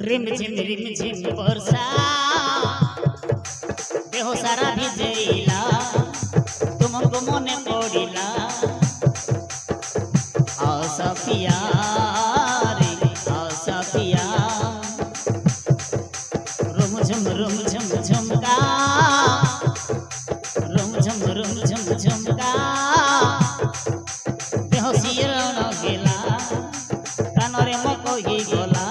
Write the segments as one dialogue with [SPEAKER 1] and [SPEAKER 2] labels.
[SPEAKER 1] rim झिम वर्षा देह सारा भिजेला तुमको मने पड़िला सफिया रे सफिया रुम झुम झुमका रुम झुम झुमका देह सिरण गेला कानरे मकई गला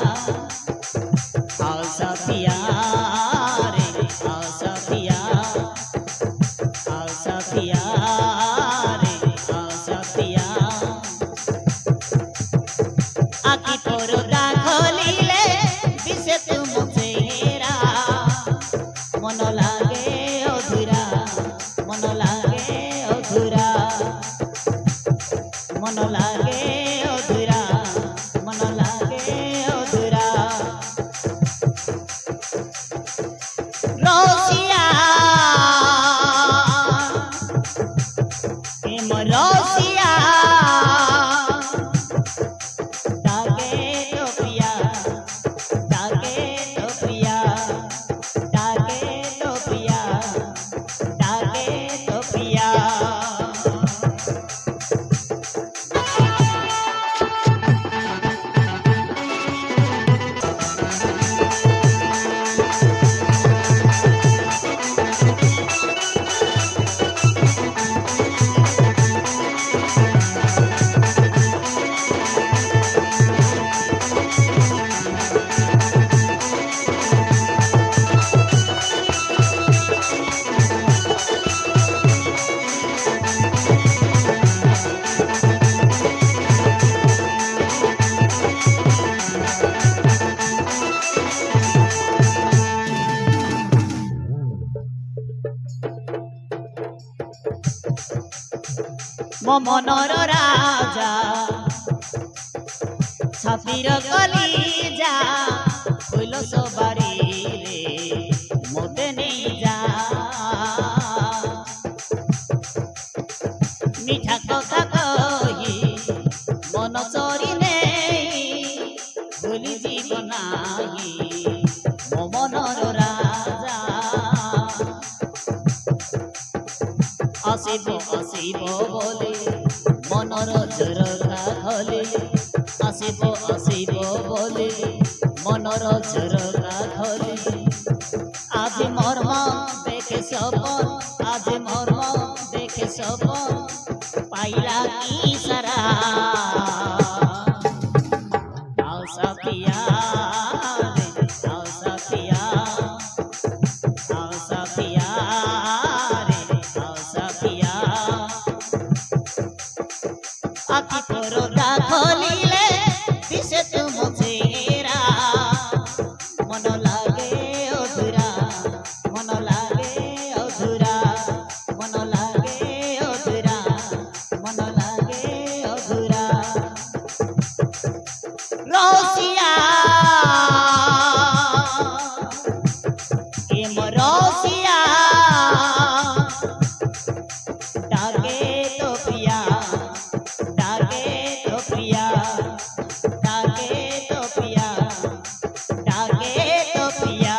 [SPEAKER 1] सफिया रे सफिया सफिया रे सफिया आखि पर्दा खोलिले दिसे तुम चेहरा मन लागे अधूरा मन लागे अधूरा मन लागे अधूरा मन लागे अधूरा रसिया प्रेम रसिया डाके तो पिया डाके तो पिया डाके तो पिया डाके तो पिया मो मनर राजा छातीर कलिजा कोइल सवारी रे मोते नहीं जा मीठा कथा कही मन चोरी नहीं भूली जीव नाही मो मनर राजा आसिब आसिब बोले मनर झरका खोले आसिब आसिब बोले मनर झरका खोले आज मर्म देखे सपन आज मर्म देखे सपन पाइला की सारा सफिया रे सफिया सफिया आखि पर्दा खोलिले दिसे तुम चेहरा मन लागे अधूरा मन लागे अधूरा मन लागे अधूरा मन लागे अधूरा रसिया प्रेम रसिया डाके तो पिया डाके तो पिया डाके तो पिया डाके तो पिया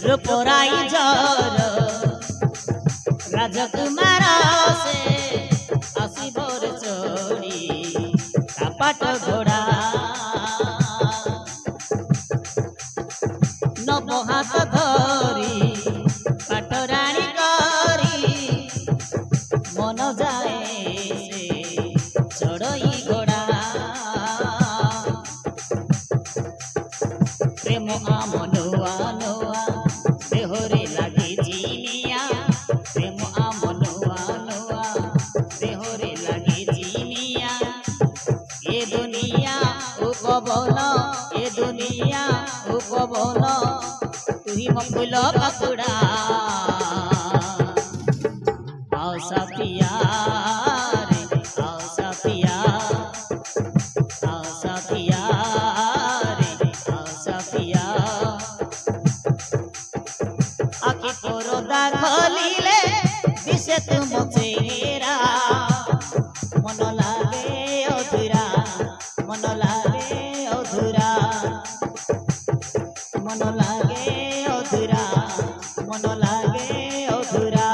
[SPEAKER 1] रूपराई जर राजकुमार से आसिबर चोरी कापाट घोड़ा नव हाथ धरी पाटराणी करी मन जाए से চড়ই ঘোড়া প্রেম আমনুয়া নোয়া দেহরে লাগে জিনিয়া প্রেম আমনুয়া নোয়া দেহরে লাগে জিনিয়া এ দুনিয়া উপবন এ দুনিয়া উপবন তুই মকুল পাকুড়া आओ साथिया रे आओ साथिया आओ साथिया रे आओ साथिया आखि पर्दा खोलिले दिसे तुम चेहरा मन लागे अधूरा मन लागे अधूरा मन लागे अधूरा मन लागे अधूरा